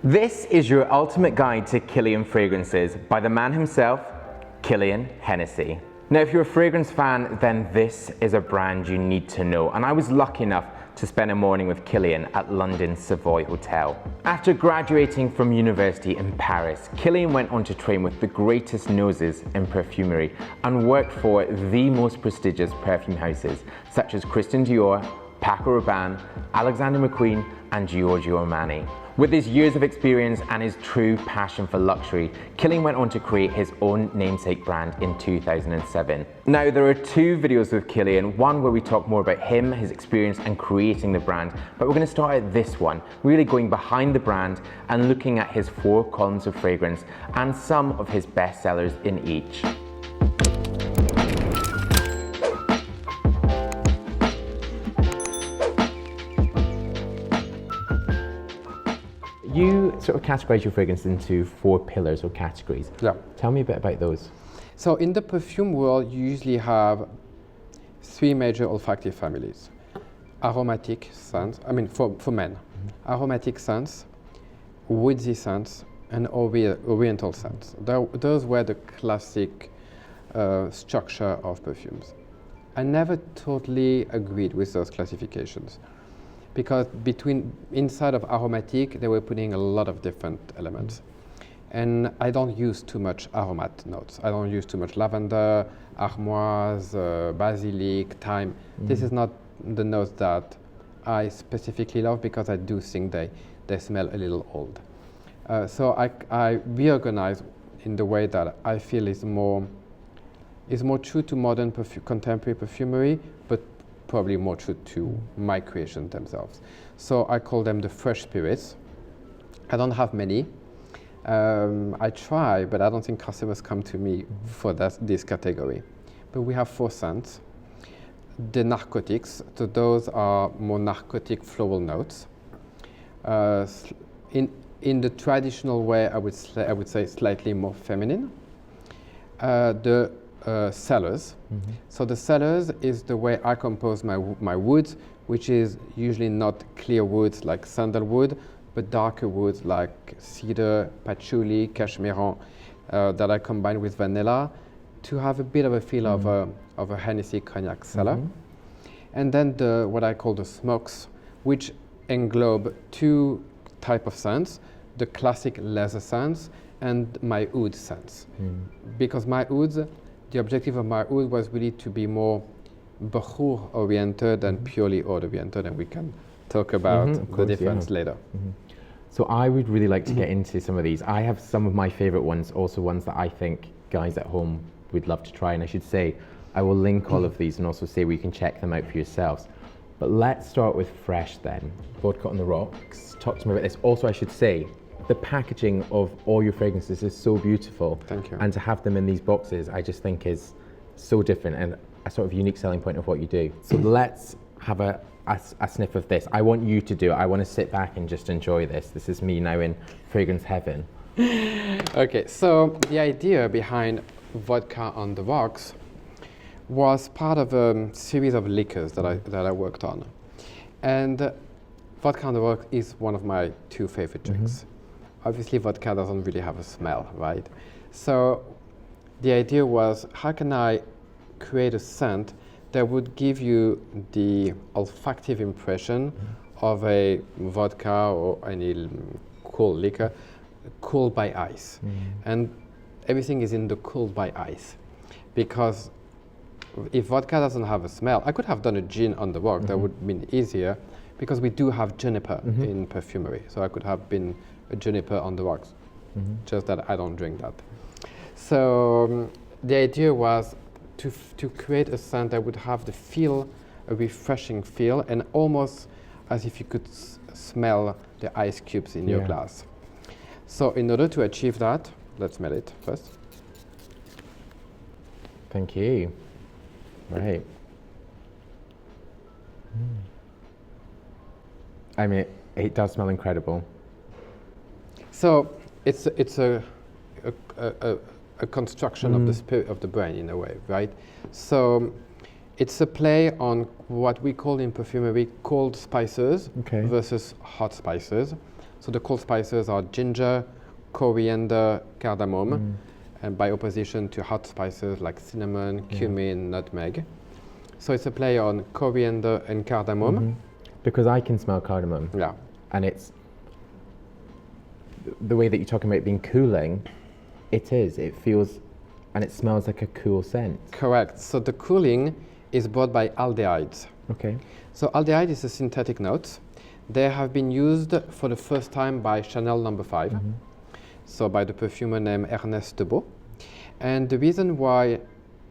This is your ultimate guide to Kilian fragrances by the man himself, Kilian Hennessy. Now, if you're a fragrance fan, then this is a brand you need to know. And I was lucky enough to spend a morning with Kilian at London's Savoy Hotel. After graduating from university in Paris, Kilian went on to train with the greatest noses in perfumery and worked for the most prestigious perfume houses such as Christian Dior, Paco Rabanne, Alexander McQueen, and Giorgio Armani. With his years of experience and his true passion for luxury, Kilian went on to create his own namesake brand in 2007. Now, there are two videos with Kilian, one where we talk more about him, his experience and creating the brand, but we're going to start at this one, really going behind the brand and looking at his 4 columns of fragrance and some of his best sellers in each. You sort of categorize your fragrance into 4 pillars or categories. Yeah. Tell me a bit about those. So in the perfume world, you usually have 3 major olfactive families. Aromatic scents, for men. Aromatic scents, woodsy scents, and oriental scents. Those were the classic structure of perfumes. I never totally agreed with those classifications, because inside of aromatic, they were putting a lot of different elements. And I don't use too much aromat notes. I don't use too much lavender, armoise, basilic, thyme. This is not the notes that I specifically love, because I do think they smell a little old. So I reorganize in the way that I feel is more true to modern contemporary perfumery, but probably more true to my creations themselves. So I call them the fresh spirits. I don't have many. I try, but I don't think customers come to me for this category. But we have 4 scents. The narcotics, so those are more narcotic floral notes. In the traditional way, I would say slightly more feminine. The CELLARS. So the CELLARS is the way I compose my woods, which is usually not clear woods like sandalwood, but darker woods like cedar, patchouli, cashmere, that I combine with vanilla to have a bit of a feel of a Hennessy cognac cellar. And then what I call the smokes, which englobe 2 types of scents, the classic leather scents and my oud scents. Because my ouds, the objective of my oud was really to be more Bachour oriented and purely oud oriented, and we can talk about the difference later. So I would really like to get into some of these. I have some of my favorite ones, also ones that I think guys at home would love to try, and I should say I will link all of these and also say where you can check them out for yourselves. But let's start with fresh then. Vodka On The Rocks. Talk to me about this. Also, I should say, the packaging of all your fragrances is so beautiful. Thank you. And to have them in these boxes, I just think is so different and a sort of unique selling point of what you do. So let's have a sniff of this. I want you to do it. I want to sit back and just enjoy this. This is me now in fragrance heaven. Okay, so the idea behind Vodka On The Rocks was part of a series of liquors that I worked on. And Vodka On The Rocks is one of my 2 favorite drinks. Obviously, vodka doesn't really have a smell, right? So the idea was, how can I create a scent that would give you the olfactive impression of a vodka or any cool liquor, cooled by ice. And everything is in the cooled by ice. Because if vodka doesn't have a smell, I could have done a gin on the rock, that would have been easier, because we do have juniper in perfumery. So I could have been a juniper on the rocks, just that I don't drink that. So the idea was to create a scent that would have the feel, a refreshing feel, and almost as if you could smell the ice cubes in your glass. So in order to achieve that, let's smell it first. Thank you. Right. I mean, it does smell incredible. So it's a construction of the spirit of the brain in a way, right? So it's a play on what we call in perfumery cold spices versus hot spices. So the cold spices are ginger, coriander, cardamom, and by opposition to hot spices like cinnamon, cumin, nutmeg. So it's a play on coriander and cardamom. Because I can smell cardamom. Yeah. And it's the way that you're talking about it being cooling, it feels and it smells like a cool scent. Correct. So the cooling is brought by aldehydes. Okay. So aldehyde is a synthetic note. They have been used for the first time by Chanel No. 5, so by the perfumer named Ernest Debeau. And the reason why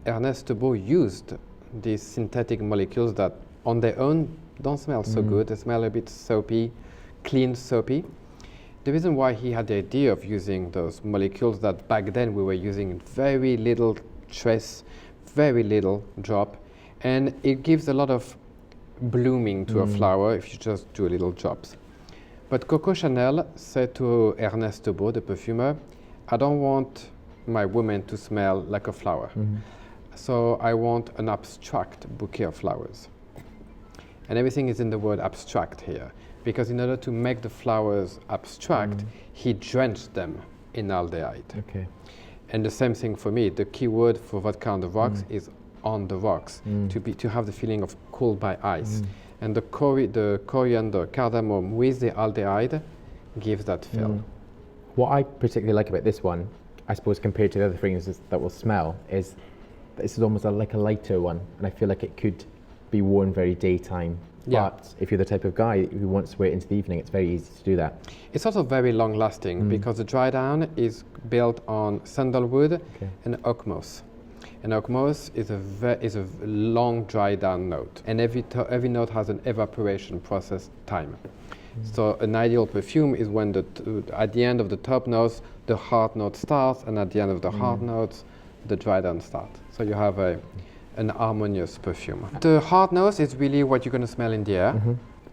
Ernest Debeau used these synthetic molecules that on their own don't smell so good, they smell a bit soapy, clean soapy. The reason why he had the idea of using those molecules that back then we were using very little trace, very little drop, and it gives a lot of blooming to a flower if you just do little drops. But Coco Chanel said to Ernest Debeau, the perfumer, I don't want my woman to smell like a flower. So I want an abstract bouquet of flowers. And everything is in the word abstract here, because in order to make the flowers abstract, he drenched them in aldehyde. Okay. And the same thing for me. The key word for Vodka on the Rocks is on the rocks, to have the feeling of cooled by ice. And the coriander, cardamom with the aldehyde gives that feel. What I particularly like about this one, I suppose compared to the other fragrances that will smell, is this is almost like a lighter one, and I feel like it could be worn very daytime. Yeah. But if you're the type of guy who wants to wear it into the evening, it's very easy to do that. It's also very long lasting because the dry down is built on sandalwood and oak moss. And oak moss is a long dry down note, and every note has an evaporation process time. So an ideal perfume is when at the end of the top notes the hard note starts, and at the end of the hard notes the dry down starts. So you have an harmonious perfume. The hard notes is really what you're going to smell in the air.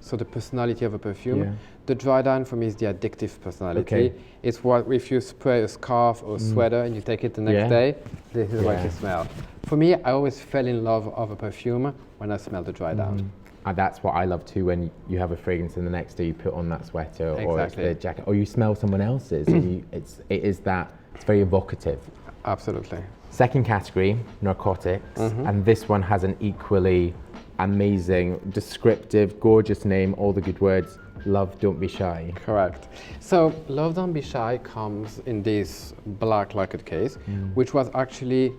So the personality of a perfume. Yeah. The dry down for me is the addictive personality. Okay. It's what if you spray a scarf or sweater and you take it the next day, this is what you smell. For me, I always fell in love of a perfume when I smell the dry down. And that's what I love too, when you have a fragrance and the next day you put on that sweater or it's Exactly. the jacket, or you smell someone else's. And it's very evocative. Absolutely. Second category, narcotics, and this one has an equally amazing, descriptive, gorgeous name, all the good words, Love Don't Be Shy. Correct. So Love Don't Be Shy comes in this black lacquered case, which was actually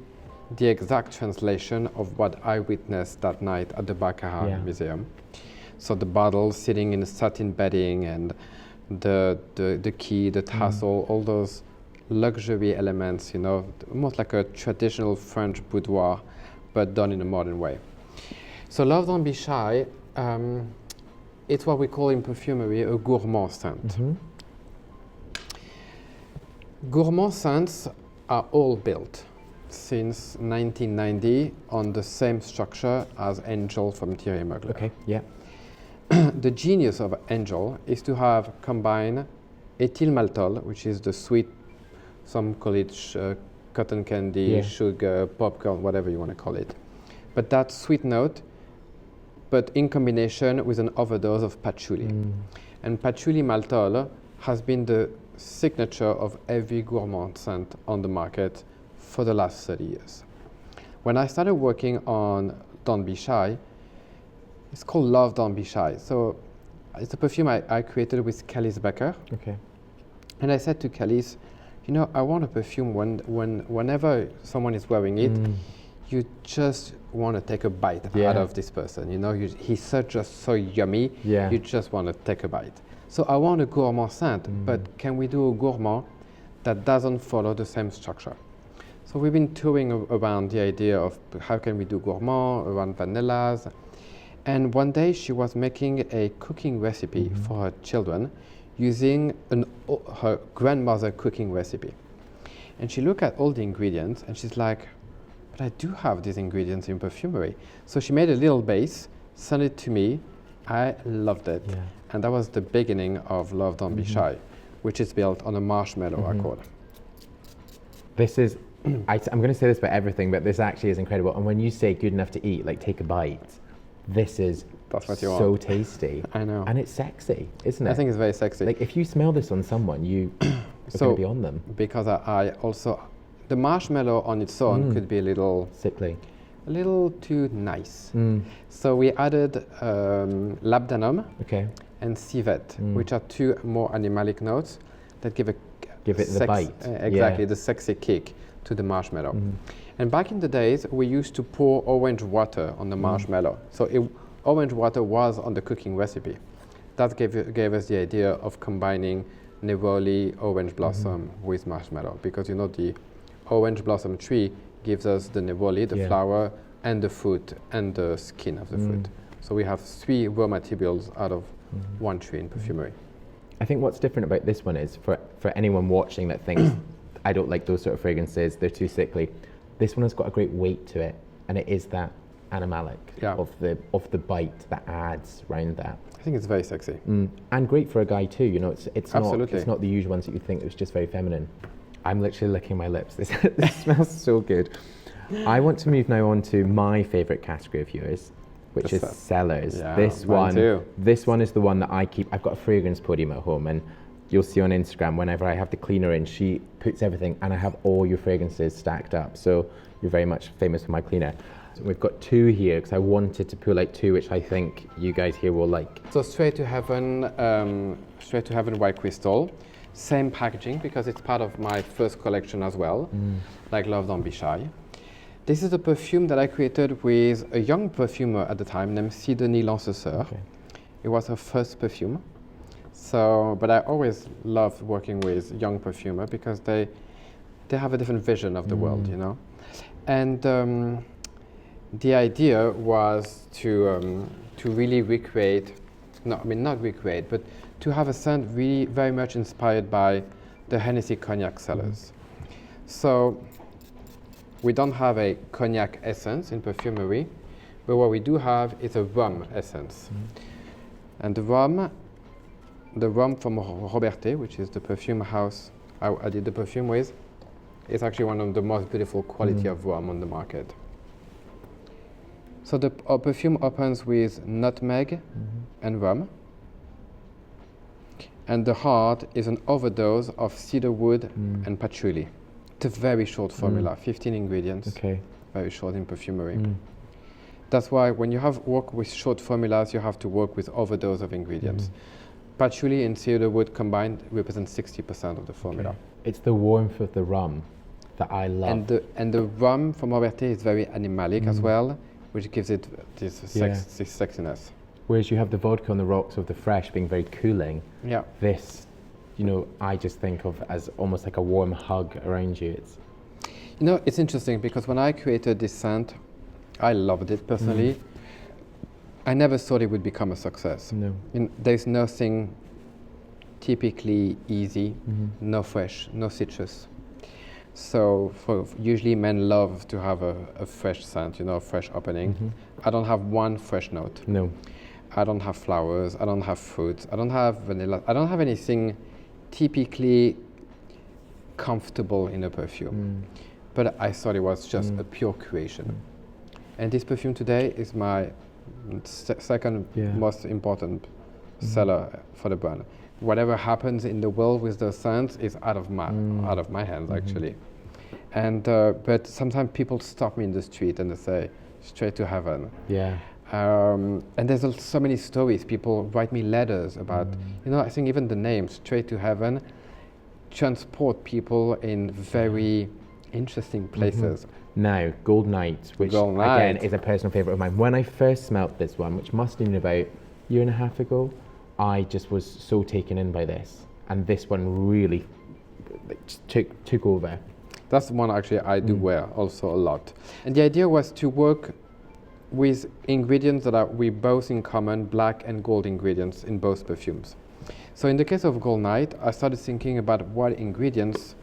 the exact translation of what I witnessed that night at the Baccarat Museum. So the bottle sitting in satin bedding and the key, the tassel, all those luxury elements, you know, almost like a traditional French boudoir, but done in a modern way. So Love Don't Be Shy, it's what we call in perfumery a gourmand scent. Gourmand scents are all built since 1990 on the same structure as Angel from Thierry Mugler. Okay, yeah. The genius of Angel is to have combined ethyl maltol, which is the sweet, some call it cotton candy, sugar, popcorn, whatever you want to call it. But that sweet note, but in combination with an overdose of patchouli. And patchouli maltol has been the signature of every gourmand scent on the market for the last 30 years. When I started working on Don't Be Shy, it's called Love Don't Be Shy. So it's a perfume I created with Calice Becker. Okay. And I said to Calice, you know, I want a perfume whenever someone is wearing it, you just want to take a bite out of this person. You know, he's just so yummy, you just want to take a bite. So I want a gourmand scent, but can we do a gourmand that doesn't follow the same structure? So we've been touring around the idea of how can we do gourmand around vanillas. And one day she was making a cooking recipe for her children using her grandmother's cooking recipe. And she looked at all the ingredients and she's like, but I do have these ingredients in perfumery. So she made a little base, sent it to me. I loved it. And that was the beginning of Love Don't Be Shy, which is built on a marshmallow accord. This is, I'm going to say this about everything, but this actually is incredible. And when you say good enough to eat, like take a bite, this is That's what you so want. tasty. I know. And it's sexy, isn't it? I think it's very sexy. Like if you smell this on someone, you are going to be on them. Because I also, the marshmallow on its own could be a little too nice. So we added labdanum and civet, which are two more animalic notes that give it the bite. Exactly, the sexy kick to the marshmallow. And back in the days, we used to pour orange water on the marshmallow. So orange water was on the cooking recipe. That gave us the idea of combining neroli, orange blossom with marshmallow, because the orange blossom tree gives us the neroli, the flower, and the fruit, and the skin of the fruit. So we have 3 raw materials out of one tree in perfumery. I think what's different about this one is, for anyone watching that thinks, I don't like those sort of fragrances, they're too sickly, this one has got a great weight to it, and it is that animalic of the bite that adds round that. I think it's very sexy. And great for a guy too, it's Absolutely. not the usual ones that you'd think it was just very feminine. I'm literally licking my lips. This smells so good. I want to move now on to my favourite category of yours, which is CELLARS. Yeah, this one is the one that I keep. I've got a fragrance podium at home, and you'll see on Instagram whenever I have the cleaner in, she puts everything, and I have all your fragrances stacked up. So you're very much famous for my cleaner. So we've got 2 here because I wanted to pull out 2 which I think you guys here will like. So Straight to Heaven White Cristal. Same packaging because it's part of my first collection as well, like Love Don't Be Shy. This is a perfume that I created with a young perfumer at the time named Sidonie Lancesseur. It was her first perfume. But I always loved working with young perfumer because they have a different vision of the world, And the idea was to really recreate, not recreate, but to have a scent really very much inspired by the Hennessy cognac cellars. So we don't have a cognac essence in perfumery, but what we do have is a rum essence. And the rum from Robertet, which is the perfume house I did the perfume with, is actually one of the most beautiful quality of rum on the market. So our perfume opens with nutmeg and rum. And the heart is an overdose of cedarwood and patchouli. It's a very short formula, 15 ingredients, very short in perfumery. That's why when you work with short formulas, you have to work with overdose of ingredients. Patchouli and cedarwood combined represent 60% of the formula. It's the warmth of the rum that I love. And the rum from Robertet is very animalic as well, which gives it this sexiness. Whereas you have the Vodka On The Rocks of the fresh being very cooling. This, I just think of as almost like a warm hug around you. It's interesting because when I created this scent, I loved it personally. I never thought it would become a success. There's nothing typically easy, no fresh, no citrus. So usually men love to have a fresh scent, a fresh opening. I don't have one fresh note. I don't have flowers, I don't have fruits, I don't have vanilla, I don't have anything typically comfortable in a perfume. But I thought it was just a pure creation. And this perfume today is my second most important seller for the brand. Whatever happens in the world with those scents is out of my hands actually. And but sometimes people stop me in the street and they say, Straight to Heaven. And there's so many stories. People write me letters about, I think even the name Straight to Heaven transport people in very interesting places. Now, Gold Night, which again is a personal favourite of mine. When I first smelt this one, which must have been about a year and a half ago, I just was so taken in by this. And this one really took over. That's the one actually I do wear also a lot. And the idea was to work with ingredients that we both in common, black and gold ingredients in both perfumes. So in the case of Gold Night, I started thinking about what ingredients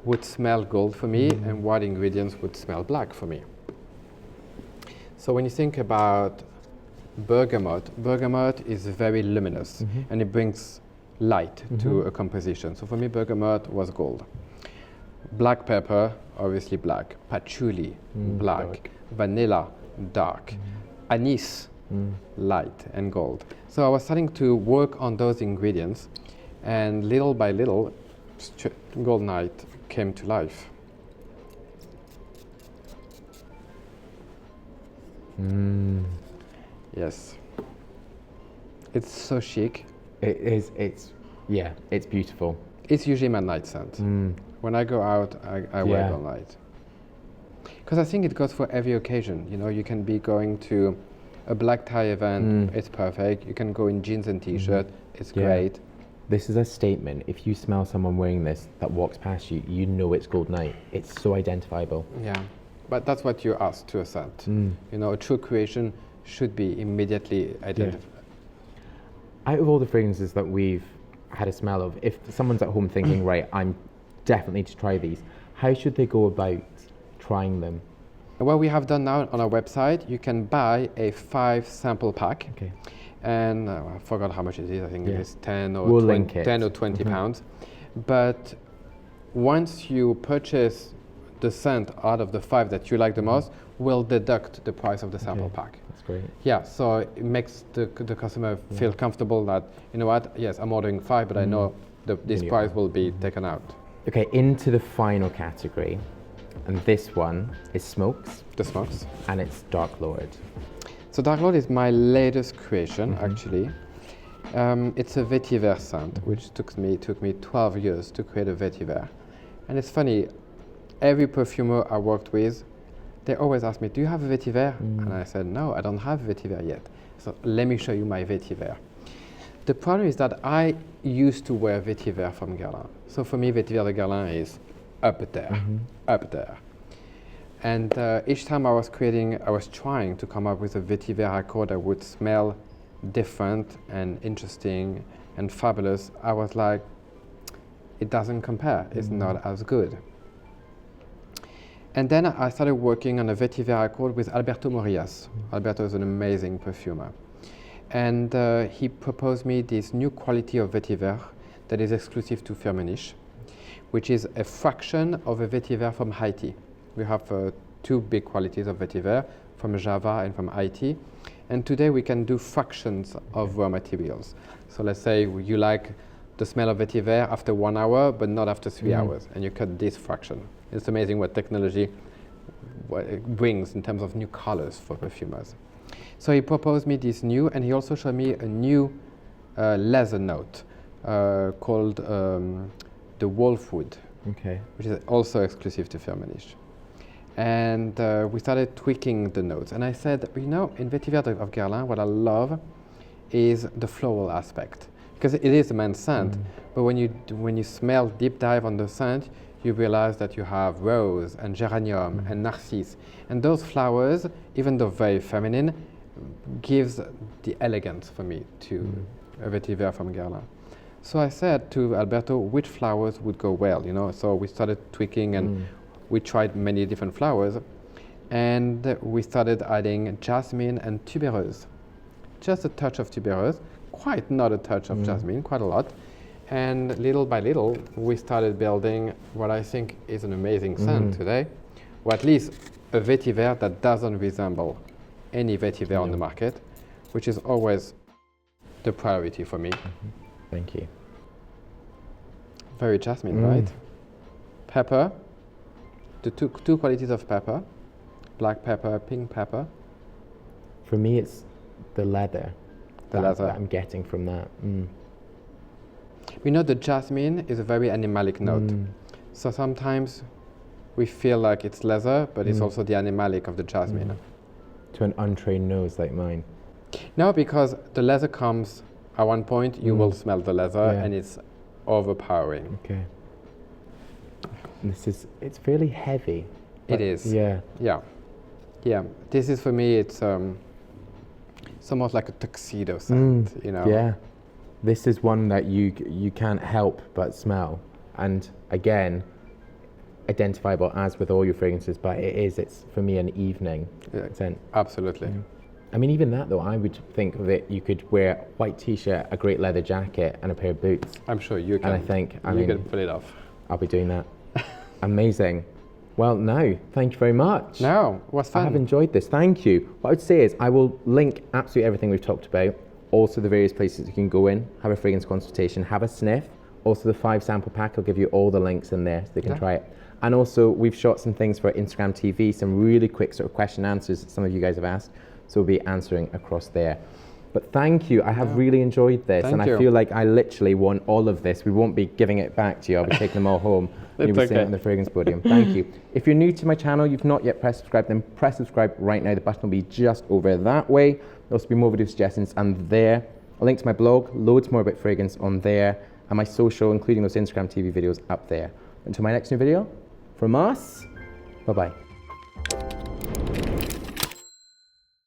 would smell gold for me and what ingredients would smell black for me. So when you think about bergamot is very luminous and it brings light to a composition. So for me, bergamot was gold. Black pepper, obviously black. Patchouli, black. Vanilla, dark. Anise, light and gold. So I was starting to work on those ingredients, and little by little, Gold Night came to life. Yes. It's so chic. It is. It's beautiful. It's usually my night scent. When I go out, I wear Gold Night. Because I think it goes for every occasion. You know, you can be going to a black tie event, it's perfect. You can go in jeans and t-shirt, it's great. This is a statement. If you smell someone wearing this that walks past you, you know it's Gold Night. It's so identifiable. Yeah, but that's what you ask to a scent. You know, a true creation should be immediately identified. Out of all the fragrances that we've had a smell of, if someone's at home thinking, right, I'm definitely to try these, how should they go about trying them? What we have done now on our website, you can buy a 5 sample pack. Okay. And I forgot how much it is. I think it is 10 or We'll 20, link it. 10 or 20 pounds. But once you purchase the scent out of the 5 that you like the most, we'll deduct the price of the sample pack. That's great. Yeah, so it makes the customer feel comfortable that, you know what, yes, I'm ordering 5, but I know this price will be taken out. Okay, into the final category. And this one is smokes. The smokes. And it's Dark Lord. So Dark Lord is my latest creation, actually. It's a vetiver scent, which took me 12 years to create a vetiver. And it's funny, every perfumer I worked with, they always ask me, do you have a vetiver? And I said, no, I don't have a vetiver yet. So let me show you my vetiver. The problem is that I used to wear vetiver from Guerlain. So for me, vetiver de Guerlain is up there, up there. And each time I was trying to come up with a vetiver accord that would smell different and interesting and fabulous. I was like, it doesn't compare, it's not as good. And then I started working on a vetiver accord with Alberto Morillas. Alberto is an amazing perfumer. And he proposed me this new quality of vetiver that is exclusive to Firmenich, which is a fraction of a vetiver from Haiti. We have 2 big qualities of vetiver, from Java and from Haiti. And today we can do fractions of raw materials. So let's say you like the smell of vetiver after 1 hour, but not after 3 hours, and you cut this fraction. It's amazing what technology brings in terms of new colors for perfumers. So he proposed me this new, and he also showed me a new leather note called the Wolfwood, which is also exclusive to Firmenich. And we started tweaking the notes. And I said, you know, in Vetiver of Guerlain, what I love is the floral aspect. Because it is a man's scent, but when you smell deep dive on the scent, you realize that you have rose and geranium and narcisse. And those flowers, even though very feminine, gives the elegance for me to a vetiver from Guerlain. So I said to Alberto, which flowers would go well, you know? So we started tweaking and we tried many different flowers. And we started adding jasmine and tuberose. Just a touch of tuberose, quite not a touch of jasmine, quite a lot. And little by little, we started building what I think is an amazing scent today, or at least a vetiver that doesn't resemble any vetiver on the market, which is always the priority for me. Thank you. Very jasmine, right? Pepper, the two qualities of pepper, black pepper, pink pepper. For me, it's the leather. The leather. That I'm getting from that. We know the jasmine is a very animalic note. So sometimes we feel like it's leather, but it's also the animalic of the jasmine. To an untrained nose like mine. No, because the leather comes at one point, you will smell the leather and it's overpowering. Okay. It's fairly heavy. It is. Yeah. Yeah. Yeah. This is for me, it's almost like a tuxedo scent, you know? Yeah. This is one that you can't help but smell. And again, identifiable as with all your fragrances, but it's for me an evening scent. Absolutely. I mean, even that though, I would think that you could wear a white t-shirt, a great leather jacket, and a pair of boots. I'm sure you can. And I think, you can pull it off. I'll be doing that. Amazing. Well, no, thank you very much. No, it was fun. I have enjoyed this. Thank you. What I would say is I will link absolutely everything we've talked about, also the various places you can go in, have a fragrance consultation, have a sniff. Also the 5 sample pack, I'll give you all the links in there so they can try it. And also we've shot some things for Instagram TV, some really quick sort of question answers that some of you guys have asked. So we'll be answering across there. But thank you, I have really enjoyed this. Thank and you. I feel like I literally won all of this. We won't be giving it back to you, I'll be taking them all home. And you'll be sitting on the fragrance podium. Thank you. If you're new to my channel, you've not yet pressed subscribe, then press subscribe right now. The button will be just over that way. There'll also be more video suggestions and there. A link to my blog, loads more about fragrance on there, and my social, including those Instagram TV videos up there. Until my next new video, from us, bye-bye.